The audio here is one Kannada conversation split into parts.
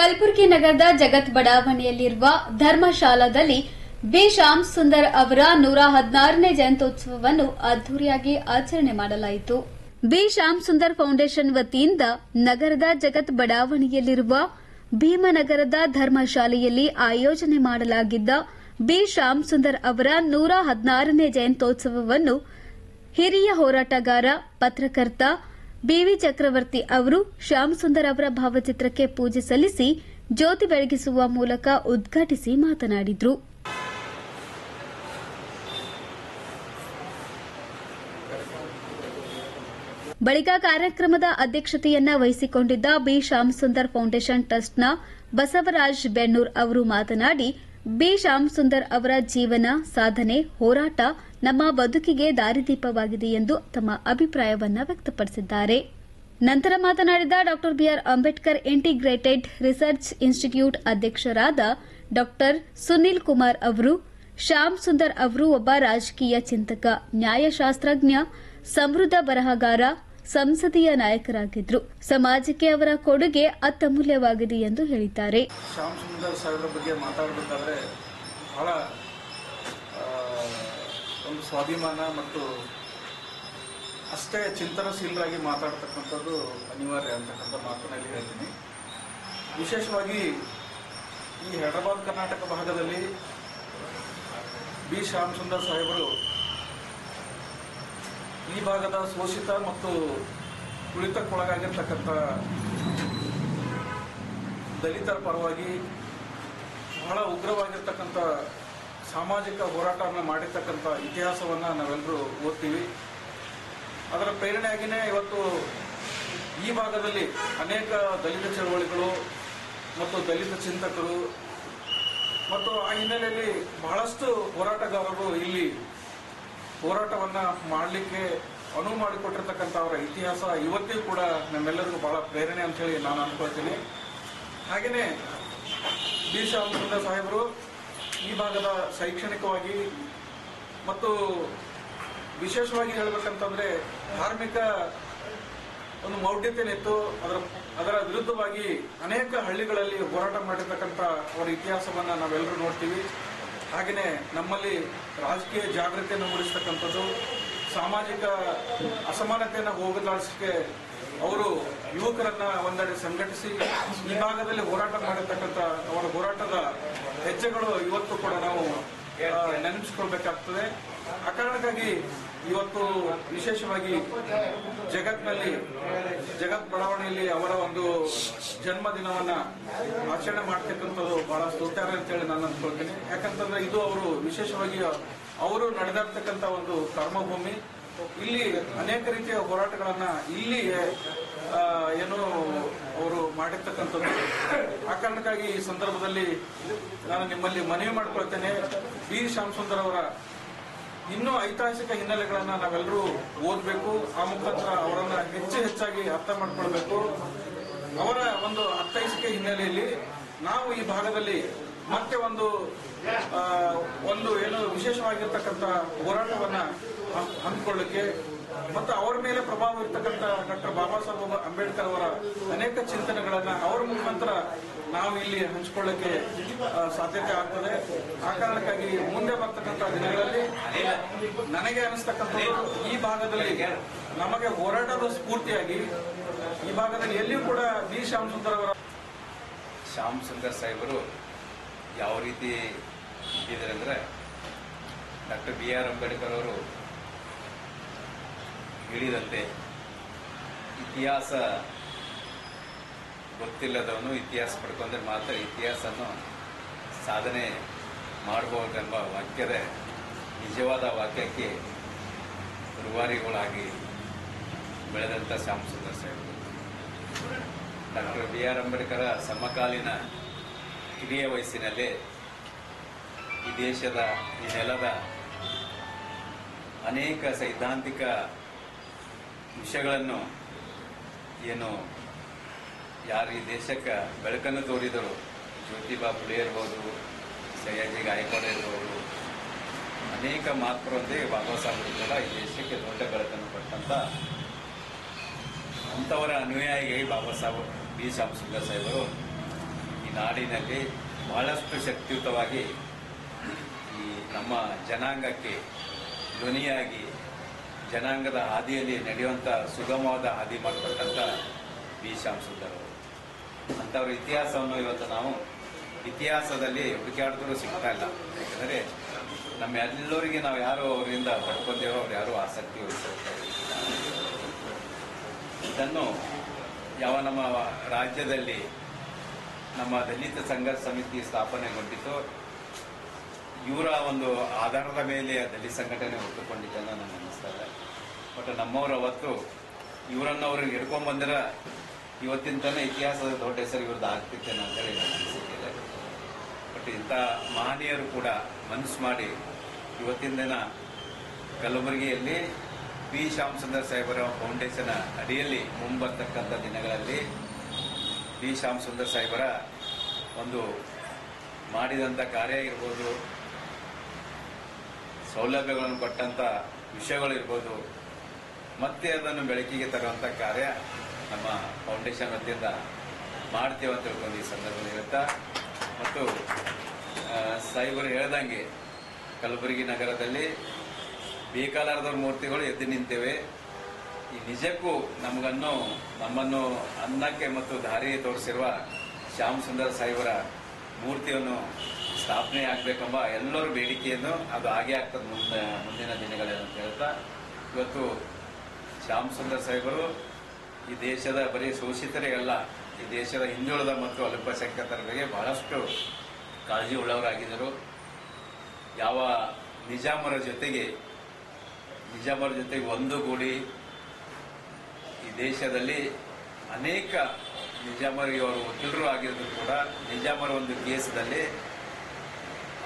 ಕಲಬುರಗಿ ನಗರದ ಜಗತ್ ಬಡಾವಣೆಯಲ್ಲಿರುವ ಧರ್ಮಶಾಲಾದಲ್ಲಿ ಬಿ ಶ್ಯಾಮ್ ಸುಂದರ್ ಅವರ 116ನೇ ಜಯಂತ್ಯೋತ್ಸವವನ್ನು ಅದ್ದೂರಿಯಾಗಿ ಆಚರಣೆ ಮಾಡಲಾಯಿತು. ಬಿ ಶ್ಯಾಮ್ ಸುಂದರ್ ಫೌಂಡೇಶನ್ ವತಿಯಿಂದ ನಗರದ ಜಗತ್ ಬಡಾವಣೆಯಲ್ಲಿರುವ ಭೀಮನಗರದ ಧರ್ಮಶಾಲೆಯಲ್ಲಿ ಆಯೋಜನೆ ಮಾಡಲಾಗಿದ್ದ ಬಿ ಶ್ಯಾಮ್ ಸುಂದರ್ ಅವರ 116ನೇ ಜಯಂತ್ಯೋತ್ಸವವನ್ನು ಹಿರಿಯ ಹೋರಾಟಗಾರ, ಪತ್ರಕರ್ತ ಬಿವಿ ಚಕ್ರವರ್ತಿ ಅವರು ಶ್ಯಾಮ್ ಸುಂದರ್ ಅವರ ಭಾವಚಿತ್ರಕ್ಕೆ ಪೂಜೆ ಸಲ್ಲಿಸಿ ಜ್ಯೋತಿ ಬೆಳಗಿಸುವ ಮೂಲಕ ಉದ್ಘಾಟಿಸಿ ಮಾತನಾಡಿದರು. ಬಳಿಕ ಕಾರ್ಯಕ್ರಮದ ಅಧ್ಯಕ್ಷತೆಯನ್ನ ವಹಿಸಿಕೊಂಡಿದ್ದ ಬಿ ಶ್ಯಾಮ್ ಸುಂದರ್ ಫೌಂಡೇಶನ್ ಟ್ರಸ್ಟ್ನ ಬಸವರಾಜ್ ಬೆನ್ನೂರ್ ಅವರು ಮಾತನಾಡಿ, ಬಿ ಶ್ಯಾಮ್ ಸುಂದರ್ ಅವರ ಜೀವನ, ಸಾಧನೆ, ಹೋರಾಟ ನಮ್ಮ ಬದುಕಿಗೆ ದಾರಿದೀಪವಾಗಿದೆ ಎಂದು ತಮ್ಮ ಅಭಿಪ್ರಾಯವನ್ನ ವ್ಯಕ್ತಪಡಿಸಿದ್ದಾರೆ. ನಂತರ ಮಾತನಾಡಿದ ಡಾ B R Ambedkar integrated research institute ಅಧ್ಯಕ್ಷರಾದ ಡಾ ಸುನಿಲ್ ಕುಮಾರ್ ಅವರು, ಶ್ಯಾಮ್ ಸುಂದರ್ ಅವರು ಒಬ್ಬ ರಾಜಕೀಯ ಚಿಂತಕ, ನ್ಯಾಯಶಾಸ್ತ್ರಜ್ಞ, ಸಮೃದ್ಧ ಬರಹಗಾರ, ಸಂಸದೀಯ ನಾಯಕರಾಗಿದ್ದರು. ಸಮಾಜಕ್ಕೆ ಅವರ ಕೊಡುಗೆ ಅತ್ಯಮೂಲ್ಯವಾಗಿದೆ ಎಂದು ಹೇಳಿದ್ದಾರೆ. ಶ್ಯಾಮ್ ಸುಂದರ್ ಸಾಹೇಬ್ರ ಬಗ್ಗೆ ಮಾತಾಡಬೇಕಾದ್ರೆ ಬಹಳ ಒಂದು ಸ್ವಾಭಿಮಾನ ಮತ್ತು ಅಷ್ಟೇ ಚಿಂತನಶೀಲರಾಗಿ ಮಾತಾಡ್ತಕ್ಕಂಥದ್ದು ಅನಿವಾರ್ಯ ಅಂತಕ್ಕಂಥ ಮಾತನಲ್ಲಿ ಹೇಳ್ತೀನಿ. ವಿಶೇಷವಾಗಿ ಈ ಹೈದರಾಬಾದ್ ಕರ್ನಾಟಕ ಭಾಗದಲ್ಲಿ ಬಿ ಶ್ಯಾಮ್ ಸುಂದರ್ ಸಾಹೇಬರು ಈ ಭಾಗದ ಶೋಷಿತ ಮತ್ತು ತುಳಿತಕ್ಕೊಳಗಾಗಿರ್ತಕ್ಕಂಥ ದಲಿತರ ಪರವಾಗಿ ಬಹಳ ಉಗ್ರವಾಗಿರ್ತಕ್ಕಂಥ ಸಾಮಾಜಿಕ ಹೋರಾಟವನ್ನು ಮಾಡಿರ್ತಕ್ಕಂಥ ಇತಿಹಾಸವನ್ನು ನಾವೆಲ್ಲರೂ ಓದ್ತೀವಿ. ಅದರ ಪ್ರೇರಣೆಯಾಗಿಯೇ ಇವತ್ತು ಈ ಭಾಗದಲ್ಲಿ ಅನೇಕ ದಲಿತ ಚಳವಳಿಗಳು ಮತ್ತು ದಲಿತ ಚಿಂತಕರು ಮತ್ತು ಆ ಹಿನ್ನೆಲೆಯಲ್ಲಿ ಬಹಳಷ್ಟು ಹೋರಾಟಗಾರರು ಇಲ್ಲಿ ಹೋರಾಟವನ್ನ ಮಾಡಲಿಕ್ಕೆ ಅನುವು ಮಾಡಿಕೊಟ್ಟಿರ್ತಕ್ಕಂಥ ಅವರ ಇತಿಹಾಸ ಇವತ್ತಿಗೂ ಕೂಡ ನಮ್ಮೆಲ್ಲರಿಗೂ ಬಹಳ ಪ್ರೇರಣೆ ಅಂತ ಹೇಳಿ ನಾನು ಅನ್ಕೊಳ್ತೀನಿ. ಹಾಗೆಯೇ ಬಿ ಶ್ಯಾಮ್ ಸುಂದರ್ ಸಾಹೇಬರು ಈ ಭಾಗದ ಶೈಕ್ಷಣಿಕವಾಗಿ ಮತ್ತು ವಿಶೇಷವಾಗಿ ಹೇಳಬೇಕಂತಂದ್ರೆ ಧಾರ್ಮಿಕ ಒಂದು ಮೌಢ್ಯತೆನಿತ್ತು. ಅದರ ವಿರುದ್ಧವಾಗಿ ಅನೇಕ ಹಳ್ಳಿಗಳಲ್ಲಿ ಹೋರಾಟ ಮಾಡಿರ್ತಕ್ಕಂಥ ಅವರ ಇತಿಹಾಸವನ್ನ ನಾವೆಲ್ಲರೂ ನೋಡ್ತೀವಿ. ಹಾಗೆಯೇ ನಮ್ಮಲ್ಲಿ ರಾಜಕೀಯ ಜಾಗೃತಿಯನ್ನು ಮೂಡಿಸತಕ್ಕಂಥದ್ದು, ಸಾಮಾಜಿಕ ಅಸಮಾನತೆಯನ್ನು ಹೋಗಲಾಡಿಸಲಿಕ್ಕೆ ಅವರು ಯುವಕರನ್ನ ಒಂದೆಡೆ ಸಂಘಟಿಸಿ ಈ ಭಾಗದಲ್ಲಿ ಹೋರಾಟ ಮಾಡಿರ್ತಕ್ಕಂಥ ಅವರ ಹೋರಾಟದ ಹೆಜ್ಜೆಗಳು ಇವತ್ತು ಕೂಡ ನಾವು ನೆನಪಿಸಿಕೊಳ್ಬೇಕಾಗ್ತದೆ. ಆ ಕಾರಣಕ್ಕಾಗಿ ಇವತ್ತು ವಿಶೇಷವಾಗಿ ಜಗತ್ ಬಡಾವಣೆಯಲ್ಲಿ ಅವರ ಒಂದು ಜನ್ಮದಿನವನ್ನ ಆಚರಣೆ ಮಾಡ್ತಕ್ಕಂಥದ್ದು ಬಹಳ ಸ್ತುತ್ಯಾರ್ಹ ಅಂತೇಳಿ ನಾನು ಅಂದ್ಕೊಳ್ತೀನಿ. ಯಾಕಂತಂದ್ರೆ ಇದು ಅವರು ವಿಶೇಷವಾಗಿ ಅವರು ನಡೆದಾಡ್ತಕ್ಕಂಥ ಒಂದು ಕರ್ಮಭೂಮಿ. ಇಲ್ಲಿ ಅನೇಕ ರೀತಿಯ ಹೋರಾಟಗಳನ್ನ ಇಲ್ಲಿ ಏನು ಅವರು ಮಾಡಿರ್ತಕ್ಕಂಥದ್ದು. ಆ ಕಾರಣಕ್ಕಾಗಿ ಈ ಸಂದರ್ಭದಲ್ಲಿ ನಾನು ನಿಮ್ಮಲ್ಲಿ ಮನವಿ ಮಾಡ್ಕೊಳ್ತೇನೆ, ಬಿ ಶ್ಯಾಮ್ ಸುಂದರ್ ಅವರ ಇನ್ನೂ ಐತಿಹಾಸಿಕ ಹಿನ್ನೆಲೆಗಳನ್ನ ನಾವೆಲ್ಲರೂ ಓದಬೇಕು. ಆ ಮುಖಾಂತರ ಅವರನ್ನ ಹೆಚ್ಚಾಗಿ ಅರ್ಥ ಮಾಡ್ಕೊಳ್ಬೇಕು. ಅವರ ಒಂದು ಐತಿಹಾಸಿಕ ಹಿನ್ನೆಲೆಯಲ್ಲಿ ನಾವು ಈ ಭಾಗದಲ್ಲಿ ಮತ್ತೆ ಒಂದು ಏನು ವಿಶೇಷವಾಗಿರ್ತಕ್ಕಂಥ ಹೋರಾಟವನ್ನ ಹಮ್ಮಿಕೊಳ್ಳಕ್ಕೆ ಮತ್ತು ಅವರ ಮೇಲೆ ಪ್ರಭಾವ ಇರ್ತಕ್ಕಂಥ ಡಾಕ್ಟರ್ ಬಾಬಾ ಸಾಹೇಬ್ ಅಂಬೇಡ್ಕರ್ ಅವರ ಅನೇಕ ಚಿಂತನೆಗಳನ್ನ ಅವರ ಮುಖಾಂತರ ನಾವು ಇಲ್ಲಿ ಹಂಚಿಕೊಳ್ಳಕ್ಕೆ ಸಾಧ್ಯತೆ ಆಗ್ತದೆ. ಆ ಕಾರಣಕ್ಕಾಗಿ ಮುಂದೆ ಬರ್ತಕ್ಕಂಥ ದಿನಗಳಲ್ಲಿ ನನಗೆ ಅನಿಸ್ತಕ್ಕಂಥದ್ದು ಈ ಭಾಗದಲ್ಲಿ ನಮಗೆ ಹೋರಾಟದ ಸ್ಫೂರ್ತಿಯಾಗಿ ಈ ಭಾಗದಲ್ಲಿ ಎಲ್ಲಿಯೂ ಕೂಡ ಬಿ ಶ್ಯಾಮ್ ಸುಂದರ್ ಅವರ ಶ್ಯಾಮ್ ಸುಂದರ್ ಸಾಹೇಬರು ಯಾವ ರೀತಿ ಇದ್ದಾರೆ ಅಂದ್ರೆ, ಡಾಕ್ಟರ್ ಬಿ ಆರ್ ಅಂಬೇಡ್ಕರ್ ಅವರು ಹೇಳಿದಂತೆ ಇತಿಹಾಸ ಗೊತ್ತಿಲ್ಲದವನು ಇತಿಹಾಸ ಪಡ್ಕೊಂಡ್ರೆ ಮಾತ್ರ ಇತಿಹಾಸವನ್ನು ಸಾಧನೆ ಮಾಡಬಹುದೆಂಬ ವಾಕ್ಯದ ನಿಜವಾದ ವಾಕ್ಯಕ್ಕೆ ರೂವಾರಿಗಳಾಗಿ ಬೆಳೆದಂಥ ಶ್ಯಾಮ್ ಸುಂದರ್ ಸಾಹೇಬರು ಡಾಕ್ಟರ್ ಬಿ ಆರ್ ಅಂಬೇಡ್ಕರ್ ಸಮಕಾಲೀನ ಕಿರಿಯ ವಯಸ್ಸಿನಲ್ಲೇ ಈ ದೇಶದ ಈ ನೆಲದ ಅನೇಕ ಸೈದ್ಧಾಂತಿಕ ವಿಷಯಗಳನ್ನು ಏನು ಯಾರು ಈ ದೇಶಕ್ಕೆ ಬೆಳಕನ್ನು ತೋರಿದರು, ಜ್ಯೋತಿಬಾ ಫುಲೆ ಇರ್ಬೋದು, ಸಯ್ಯಾಜಿ ಗಾಯಕ್ವಾಡ್ ಇರ್ಬೋದು, ಅನೇಕ ಮಹಾತ್ಮರೊಂದಿಗೆ ಬಾಬಾ ಸಾಹೇಬರು ಕೂಡ ಈ ದೇಶಕ್ಕೆ ದೊಡ್ಡ ಬೆಳಕನ್ನು ಕೊಟ್ಟಂತ ಅಂಥವರ ಅನುಯಾಯಿಗೆ ಬಾಬಾ ಸಾಹೇಬ್ ಬಿ ಶ್ಯಾಮ್ ಸುಂದರ್ ಸಾಹೇಬರು ನಾಡಿನಲ್ಲಿ ಬಹಳಷ್ಟು ಶಕ್ತಿಯುತವಾಗಿ ಈ ನಮ್ಮ ಜನಾಂಗಕ್ಕೆ ಧ್ವನಿಯಾಗಿ ಜನಾಂಗದ ಹಾದಿಯಲ್ಲಿ ನಡೆಯುವಂಥ ಸುಗಮವಾದ ಹಾದಿ ಮಾಡಿಕೊಟ್ಟಂಥ ಬಿ ಶ್ಯಾಮಸುಂದರ್ ಅವರು. ಅಂಥವ್ರ ಇತಿಹಾಸವನ್ನು ಇವತ್ತು ನಾವು ಇತಿಹಾಸದಲ್ಲಿ ಹುಡುಕಾಡಿದ್ರು ಸಿಗ್ತಾ ಇಲ್ಲ. ಯಾಕಂದರೆ ನಮ್ಮೆಲ್ಲರಿಗೆ ನಾವು ಯಾರು ಅವರಿಂದ ಪಡ್ಕೊಂಡೇವೋ ಅವ್ರು ಯಾರೂ ಆಸಕ್ತಿ ವಹಿಸಿರ್ತಾರೆ. ಇದನ್ನು ಯಾವ ನಮ್ಮ ರಾಜ್ಯದಲ್ಲಿ ನಮ್ಮ ದಲಿತ ಸಂಘರ್ಷ ಸಮಿತಿ ಸ್ಥಾಪನೆಗೊಂಡಿತು, ಇವರ ಒಂದು ಆಧಾರದ ಮೇಲೆ ದಲಿತ ಸಂಘಟನೆ ಹುಟ್ಟುಕೊಂಡಿದ್ದನ್ನು ನನಗೆ ಅನ್ನಿಸ್ತಾರೆ. ಬಟ್ ನಮ್ಮವರು ಅವತ್ತು ಇವರನ್ನು ಅವ್ರಿಗೆ ಹಿಡ್ಕೊಂಡ್ಬಂದ್ರೆ ಇವತ್ತಿನ ತನಕ ಇತಿಹಾಸದ ದೊಡ್ಡ ಹೆಸರು ಇವ್ರದ್ದು ಆಗ್ತಿತ್ತೇನೆ ಅಂತೇಳಿ ನನಗೆ ಅನಿಸಿಕೆ. ಬಟ್ ಇಂಥ ಮಹನೀಯರು ಕೂಡ ಮನಸ್ಸು ಮಾಡಿ ಇವತ್ತಿನ ದಿನ ಕಲಬುರಗಿಯಲ್ಲಿ ಬಿ ಶ್ಯಾಮಸುಂದರ್ ಸಾಹೇಬರ ಫೌಂಡೇಶನ್ ಅಡಿಯಲ್ಲಿ ಮುಂಬರ್ತಕ್ಕಂಥ ದಿನಗಳಲ್ಲಿ ಬಿ ಶ್ಯಾಮಸುಂದರ್ ಸಾಹೇಬರ ಒಂದು ಮಾಡಿದಂಥ ಕಾರ್ಯ ಇರ್ಬೋದು, ಸೌಲಭ್ಯಗಳನ್ನು ಕೊಟ್ಟಂಥ ವಿಷಯಗಳಿರ್ಬೋದು, ಮತ್ತೆ ಅದನ್ನು ಬೆಳಕಿಗೆ ತರುವಂಥ ಕಾರ್ಯ ನಮ್ಮ ಫೌಂಡೇಶನ್ ವತಿಯಿಂದ ಮಾಡ್ತೇವೆ ಅಂತ ತಿಳ್ಕೊಂಡು ಈ ಸಂದರ್ಭದಲ್ಲಿ ಹೇಳ್ತಾ, ಮತ್ತು ಸಾಹೇಬರು ಹೇಳ್ದಂಗೆ ಕಲಬುರಗಿ ನಗರದಲ್ಲಿ ಬೇಕಾಲಾರದವ್ರ ಮೂರ್ತಿಗಳು ಎದ್ದು ನಿಂತೇವೆ. ಈ ನಿಜಕ್ಕೂ ನಮ್ಮನ್ನು ಅನ್ನಕ್ಕೆ ಮತ್ತು ದಾರಿ ತೋರಿಸಿರುವ ಶ್ಯಾಮಸುಂದರ್ ಸಾಹೇಬರ ಮೂರ್ತಿಯನ್ನು ಸ್ಥಾಪನೆ ಆಗಬೇಕೆಂಬ ಎಲ್ಲರ ಬೇಡಿಕೆಯನ್ನು ಅದು ಹಾಗೆ ಆಗ್ತದೆ ಮುಂದಿನ ದಿನಗಳಲ್ಲಿ ಅಂತ ಹೇಳ್ತಾ, ಇವತ್ತು ಶ್ಯಾಮಸುಂದರ್ ಸಾಹೇಬರು ಈ ದೇಶದ ಬರೀ ಶೋಷಿತರೇ ಅಲ್ಲ, ಈ ದೇಶದ ಹಿಂದುಳಿದ ಮತ್ತು ಅಲ್ಪಸಂಖ್ಯಾತರ ಬಗ್ಗೆ ಬಹಳಷ್ಟು ಕಾಳಜಿ ಉಳ್ಳವರಾಗಿದ್ದರು. ಯಾವ ನಿಜಾಮರ ಜೊತೆಗೆ ಒಂದುಗೂಡಿ ಈ ದೇಶದಲ್ಲಿ ಅನೇಕ ನಿಜಾಮರಿಗೆ ಅವರು ವಕೀಲರು ಆಗಿದ್ರು ಕೂಡ ನಿಜಾಮರ ಒಂದು ಕೇಸದಲ್ಲಿ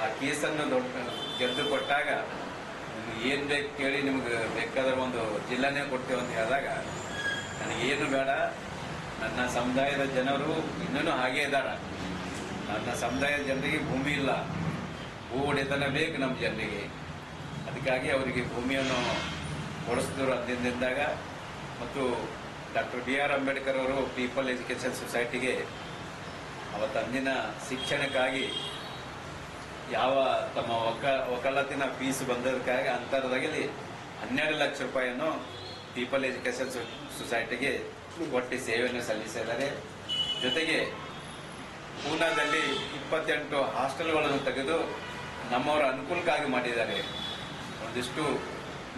ಆ ಕೇಸನ್ನು ಗೆದ್ದು ಕೊಟ್ಟಾಗ ನಿಮ್ಗೆ ಏನು ಬೇಕು ಕೇಳಿ ನಿಮ್ಗೆ ಬೇಕಾದ್ರೆ ಒಂದು ಜಿಲ್ಲಾನೇ ಕೊಡ್ತೇವೆ ಅಂತ ಹೇಳಿದಾಗ ನನಗೇನು ಬೇಡ, ನನ್ನ ಸಮುದಾಯದ ಜನರು ಇನ್ನೂ ಹಾಗೇ ಇದ್ದಾರೆ, ನನ್ನ ಸಮುದಾಯದ ಜನರಿಗೆ ಭೂಮಿ ಇಲ್ಲ, ಭೂ ಒಡೆತನ ಬೇಕು ನಮ್ಮ ಜನರಿಗೆ, ಅದಕ್ಕಾಗಿ ಅವರಿಗೆ ಭೂಮಿಯನ್ನು ಕೊಡಿಸಿದ್ರು ಅಂದಿಂದಾಗ. ಮತ್ತು ಡಾಕ್ಟರ್ BR ಅಂಬೇಡ್ಕರ್ ಅವರು ಪೀಪಲ್ ಎಜುಕೇಷನ್ ಸೊಸೈಟಿಗೆ ಅವತ್ತು ಅಂದಿನ ಶಿಕ್ಷಣಕ್ಕಾಗಿ ಯಾವ ತಮ್ಮ ವಕಾಲತ್ತಿನ ಫೀಸ್ ಬಂದದಕ್ಕಾಗಿ ಅಂತರದಲ್ಲಿ 12 ಲಕ್ಷ ರೂಪಾಯಿಯನ್ನು ಪೀಪಲ್ ಎಜುಕೇಷನ್ ಸೊಸೈಟಿಗೆ ಕೊಟ್ಟು ಸೇವೆಯನ್ನು ಸಲ್ಲಿಸಿದ್ದಾರೆ. ಜೊತೆಗೆ ಪೂನಾದಲ್ಲಿ 28 ಹಾಸ್ಟೆಲ್ಗಳನ್ನು ತೆಗೆದು ನಮ್ಮವರ ಅನುಕೂಲಕ್ಕಾಗಿ ಮಾಡಿದ್ದಾರೆ. ಒಂದಿಷ್ಟು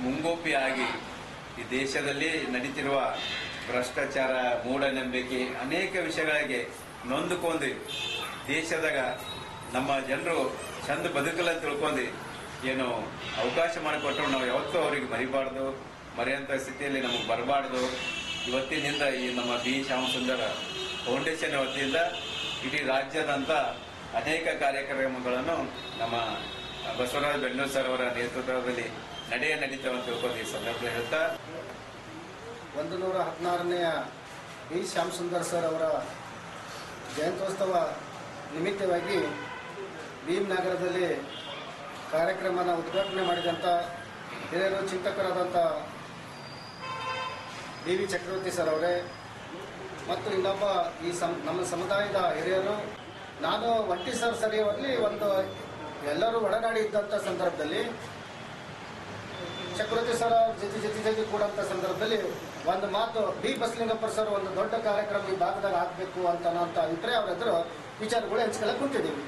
ಮುಂಗೋಪಿಯಾಗಿ ಈ ದೇಶದಲ್ಲಿ ನಡೀತಿರುವ ಭ್ರಷ್ಟಾಚಾರ, ಮೂಢನಂಬಿಕೆ, ಅನೇಕ ವಿಷಯಗಳಿಗೆ ನೊಂದುಕೊಂಡು ದೇಶದಾಗ ನಮ್ಮ ಜನರು ಚಂದ ಬದುಕಲ್ಲ ತಿಳ್ಕೊಂಡು ಏನು ಅವಕಾಶ ಮಾಡಿಕೊಟ್ಟರು ನಾವು ಯಾವತ್ತೂ ಅವರಿಗೆ ಮರಿಬಾರ್ದು, ಮರೆಯಂಥ ಸ್ಥಿತಿಯಲ್ಲಿ ನಮಗೆ ಬರಬಾರ್ದು. ಇವತ್ತಿನಿಂದ ಈ ನಮ್ಮ ಬಿ ಶ್ಯಾಮಸುಂದರ ಫೌಂಡೇಶನ್ ವತಿಯಿಂದ ಇಡೀ ರಾಜ್ಯದಂತ ಅನೇಕ ಕಾರ್ಯಕ್ರಮಗಳನ್ನು ನಮ್ಮ ಬಸವರಾಜ ಬೆನ್ನೂರು ಸರ್ ಅವರ ನೇತೃತ್ವದಲ್ಲಿ ನಡೀತಾವೆ ಅಂತ ತಿಳ್ಕೊಂಡು ಈ ಸಂದರ್ಭದಲ್ಲಿ ಹೇಳ್ತಾ, 116ನೇ ಬಿ ಶ್ಯಾಮಸುಂದರ್ ಸರ್ ಅವರ ಜಯಂತ್ಯೋತ್ಸವ ನಿಮಿತ್ತವಾಗಿ ಭೀಮನಗರದಲ್ಲಿ ಕಾರ್ಯಕ್ರಮನ ಉದ್ಘಾಟನೆ ಮಾಡಿದಂಥ ಹಿರಿಯರು ಚಿಂತಕರಾದಂಥ DV ಚಕ್ರವರ್ತಿ ಸರ್ ಅವರೇ ಮತ್ತು ಇನ್ನೊಬ್ಬ ನಮ್ಮ ಸಮುದಾಯದ ಹಿರಿಯರು, ನಾನು ಒಂಟಿ ಸರ್ ಸರಿಯಾಗಲಿ ಎಲ್ಲರೂ ಒಡನಾಡಿ ಇದ್ದಂಥ ಸಂದರ್ಭದಲ್ಲಿ ಚಕ್ರವರ್ತಿ ಸರ್ ಜೊತೆ ಕೂಡಂಥ ಸಂದರ್ಭದಲ್ಲಿ ಒಂದು ಮಾತು ಬಿ ಬಸಲಿಂಗಪ್ಪ ಸರ್ ಒಂದು ದೊಡ್ಡ ಕಾರ್ಯಕ್ರಮ ಈ ಭಾಗದಾಗ ಆಗಬೇಕು ಅಂತ ಅಭಿಪ್ರಾಯ ಅವ್ರ ಎದುರು ವಿಚಾರಗಳು ಹಂಚ್ಕೊಳ್ಳಕ್ಕೆ ಕುಂತಿದ್ದೀವಿ.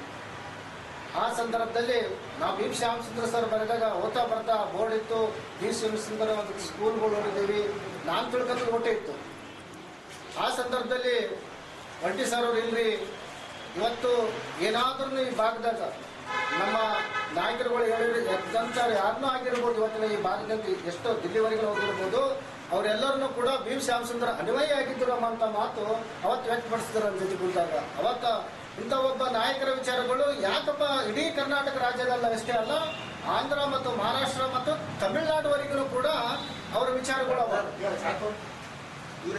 ಆ ಸಂದರ್ಭದಲ್ಲಿ ನಾವು ಬಿ ಶ್ಯಾಮಸುಂದರ್ ಸರ್ ಬರೆದಾಗ ಓದ್ತಾ ಬರ್ತಾ ಬೋರ್ಡ್ ಇತ್ತು, ಬಿ ಶ್ಯಾಮಸುಂದರ ಒಂದು ಸ್ಕೂಲ್ಗಳು ನೋಡಿದ್ದೀವಿ, ನಾನು ತಿಳ್ಕೊಂಡು ಊಟ ಇತ್ತು. ಆ ಸಂದರ್ಭದಲ್ಲಿ ಒಂಟಿ ಸರ್ ಅವ್ರು ಇಲ್ರಿ, ಇವತ್ತು ಏನಾದ್ರೂ ಈ ಭಾಗದಾಗ ನಮ್ಮ ನಾಯಕರುಗಳು ಎದ್ದಂತ ಯಾರನ್ನೂ ಆಗಿರ್ಬೋದು, ಇವತ್ತಿನ ಈ ಭಾಗದಲ್ಲಿ ಎಷ್ಟೋ ದಿಲ್ಲಿವರೆಗೂ ಹೋಗಿರ್ಬೋದು, ಅವರೆಲ್ಲರನ್ನೂ ಕೂಡ ಬಿ ಶ್ಯಾಮಸುಂದರ ಅನ್ವಯ ಆಗಿದ್ರು ಅಂತ ಮಾತು ಅವತ್ತು ವ್ಯಕ್ತಪಡಿಸಿದ್ರು ನಮ್ಮ ಜೊತೆ ಕುಂತಾಗ. ಅವತ್ತ ಇಂಥ ಒಬ್ಬ ನಾಯಕರ ವಿಚಾರಗಳು ಯಾಕಪ್ಪ ಇಡೀ ಕರ್ನಾಟಕ ರಾಜ್ಯದಲ್ಲ ಅಷ್ಟೇ ಅಲ್ಲ, ಆಂಧ್ರ ಮತ್ತು ಮಹಾರಾಷ್ಟ್ರ ಮತ್ತು ತಮಿಳುನಾಡುವರೆಗೂ ಕೂಡ ಅವರ ವಿಚಾರಗಳು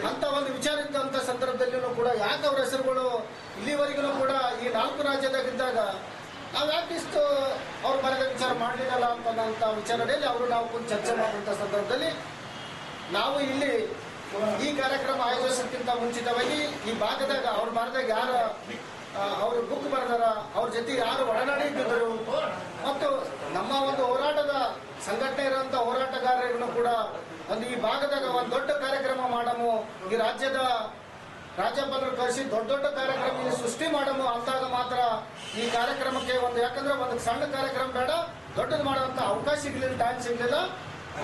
ಅಂತ ಒಂದು ವಿಚಾರ ಇದ್ದಂಥ ಸಂದರ್ಭದಲ್ಲಿಯೂ ಕೂಡ ಯಾಕೆ ಅವರ ಹೆಸರುಗಳು ಇಲ್ಲಿವರೆಗೂ ಕೂಡ ಈ 4 ರಾಜ್ಯದಾಗಿದ್ದಾಗ ನಾವು ಯಾಕಿಷ್ಟು ಅವ್ರು ಬರೆದ ವಿಚಾರ ಮಾಡಲಿಲ್ಲ ಅಂತ ವಿಚಾರದಲ್ಲಿ ಅವರು ನಾವು ಕುಂತು ಚರ್ಚೆ ಮಾಡುವಂಥ ಸಂದರ್ಭದಲ್ಲಿ ನಾವು ಇಲ್ಲಿ ಈ ಕಾರ್ಯಕ್ರಮ ಆಯೋಜಿಸೋಕ್ಕಿಂತ ಮುಂಚಿತವಾಗಿ ಈ ಭಾಗದಾಗ ಅವ್ರು ಬರೆದಾಗ ಅವರು ಇದಾರ, ಅವ್ರ ಜೊತೆ ಯಾರು ಒಡನಾಡಿ ಇದ್ದರು ಮತ್ತು ನಮ್ಮ ಒಂದು ಹೋರಾಟದ ಸಂಘಟನೆ ಇರುವಂತ ಹೋರಾಟಗಾರರಿಗೂ ಕೂಡ ಒಂದು ಈ ಭಾಗದಾಗ ಒಂದು ದೊಡ್ಡ ಕಾರ್ಯಕ್ರಮ ಮಾಡಮು, ಈ ರಾಜ್ಯಪಾಲರು ಕರೆಸಿ ದೊಡ್ಡ ಕಾರ್ಯಕ್ರಮ ಸೃಷ್ಟಿ ಮಾಡಮು ಅಂದಾಗ ಮಾತ್ರ ಈ ಕಾರ್ಯಕ್ರಮಕ್ಕೆ ಯಾಕಂದ್ರೆ ಒಂದು ಸಣ್ಣ ಕಾರ್ಯಕ್ರಮ ಬೇಡ, ದೊಡ್ಡದು ಮಾಡುವಂತ ಅವಕಾಶ ಸಿಗಲಿಲ್ಲ, ಟೈಮ್ ಸಿಗಲಿಲ್ಲ.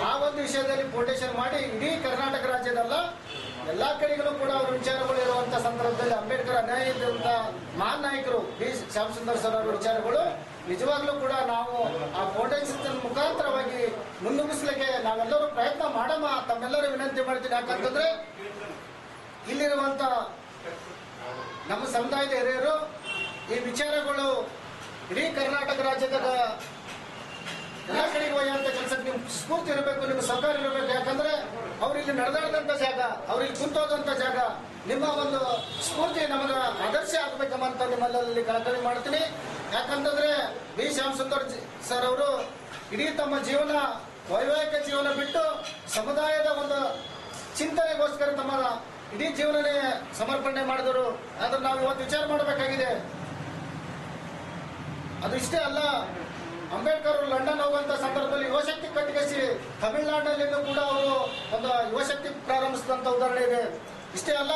ಆ ಒಂದು ವಿಷಯದಲ್ಲಿ ಫೌಂಡೇಶನ್ ಮಾಡಿ ಇಡೀ ಕರ್ನಾಟಕ ರಾಜ್ಯದಲ್ಲ ಎಲ್ಲಾ ಕಡೆಗೂ ಕೂಡ ಅವ್ರ ವಿಚಾರಗಳು ಇರುವಂತ ಸಂದರ್ಭದಲ್ಲಿ ಅಂಬೇಡ್ಕರ್ ಅನ್ಯಾಯದಂತ ಮಹಾನ್ ನಾಯಕರು ಬಿ ಶ್ಯಾಮಸುಂದರ್ ಸರ್ ಅವರ ವಿಚಾರಗಳು ನಿಜವಾಗ್ಲೂ ಕೂಡ ನಾವು ಆ ಫೌಂಡೇಶನ್ ಮುಖಾಂತರವಾಗಿ ಮುನ್ನುಗ್ಗಿಸ್ಲಿಕ್ಕೆ ನಾವೆಲ್ಲರೂ ಪ್ರಯತ್ನ ಮಾಡಮ್ಮ ತಮ್ಮೆಲ್ಲರೂ ವಿನಂತಿ ಮಾಡ್ತೀನಿ. ಯಾಕಂತಂದ್ರೆ ಇಲ್ಲಿರುವಂತ ನಮ್ಮ ಸಮುದಾಯದ ಹಿರಿಯರು ಈ ವಿಚಾರಗಳು ಇಡೀ ಕರ್ನಾಟಕ ರಾಜ್ಯದಾಗ ಎಲ್ಲ ಕಡೆಗೆ ಒಯ್ಯುವಂತ ಕೆಲಸಕ್ಕೆ ನಿಮ್ ಸ್ಫೂರ್ತಿ ಇರಬೇಕು, ನಿಮ್ಗೆ ಸಹಕಾರ ಇರಬೇಕು. ಯಾಕಂದ್ರೆ ಅವ್ರಿಲ್ಲಿ ನಡೆದಾಡದಂತ ಜಾಗ, ಅವ್ರಿಗೆ ಕುಂತೋದಂತ ಜಾಗ, ನಿಮ್ಮ ಒಂದು ಸ್ಫೂರ್ತಿ ನಮಗ ಆದರ್ಶ ಆಗ್ಬೇಕಂತ ನಿಮ್ಮಲ್ಲಿ ಕಳಕಳಿ ಮಾಡ್ತೀನಿ. ಯಾಕಂತಂದ್ರೆ ಬಿ ಶ್ಯಾಮಸುಂದರ್ ಸರ್ ಅವರು ಇಡೀ ತಮ್ಮ ಜೀವನ ವೈವಾಹಿಕ ಜೀವನ ಬಿಟ್ಟು ಸಮುದಾಯದ ಒಂದು ಚಿಂತನೆಗೋಸ್ಕರ ತಮ್ಮ ಇಡೀ ಜೀವನನೇ ಸಮರ್ಪಣೆ ಮಾಡಿದರು. ಆದ್ರೆ ನಾವು ಇವತ್ತು ವಿಚಾರ ಮಾಡಬೇಕಾಗಿದೆ. ಅದು ಇಷ್ಟೇ ಅಲ್ಲ, ಅಂಬೇಡ್ಕರ್ ಅವರು ಲಂಡನ್ ಹೋಗುವಂತ ಸಂದರ್ಭದಲ್ಲಿ ಯುವಶಕ್ತಿ ಕಟ್ಟಿಗೆಸಿ ತಮಿಳುನಾಡಿನಲ್ಲಿಯೂ ಕೂಡ ಅವರು ಒಂದು ಯುವಶಕ್ತಿ ಪ್ರಾರಂಭಿಸಿದಂತ ಉದಾಹರಣೆ ಇದೆ. ಇಷ್ಟೇ ಅಲ್ಲ,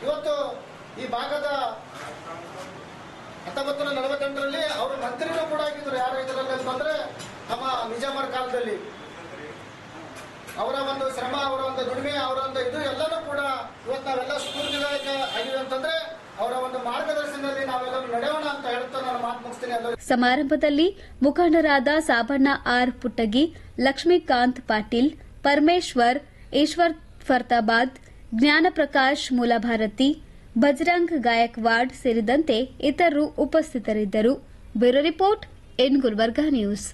ಇವತ್ತು ಈ ಭಾಗದ 1948ರಲ್ಲಿ ಅವರು ಮಂತ್ರಿನೂ ಕೂಡ ಆಗಿದ್ರು. ಯಾರು ಇದರಲ್ಲಿ ಅಂತಂದ್ರೆ ನಮ್ಮ ನಿಜಾಮರ ಕಾಲದಲ್ಲಿ ಅವರ ಒಂದು ಶ್ರಮ, ಅವರ ಒಂದು ದುಡಿಮೆ, ಅವರ ಒಂದು ಇದು ಎಲ್ಲನೂ ಕೂಡ ಇವತ್ತು ನಾವೆಲ್ಲ ಸ್ಫೂರ್ತಿದಾಯಕ ಆಗಿದೆ ಅಂತಂದ್ರೆ ಅವರ ಒಂದು ಮಾರ್ಗದರ್ಶನದಲ್ಲಿ ನಾವೆಲ್ಲರೂ ನಡೆಯೋಣ ಅಂತ ಹೇಳ್ತಾ ನಾನು ಮಾತು ಮುಗಿಸ್ತೀನಿ. ಸಮಾರಂಭದಲ್ಲಿ ಮುಖಂಡರಾದ ಸಾಬಣ್ಣ ಆರ್ ಪುಟ್ಟಗಿ, ಲಕ್ಷ್ಮೀಕಾಂತ್ ಪಾಟೀಲ್, ಪರಮೇಶ್ವರ್, ಈಶ್ವರ್ ಫರ್ತಾಬಾದ್, ಜ್ಞಾನಪ್ರಕಾಶ್ ಮೂಲಭಾರತಿ, ಬಜರಂಗ್ ಗಾಯಕ್ವಾಡ್ ಸೇರಿದಂತೆ ಇತರರು ಉಪಸ್ಥಿತರಿದ್ದರು. Bureau report, N Gulbarga news.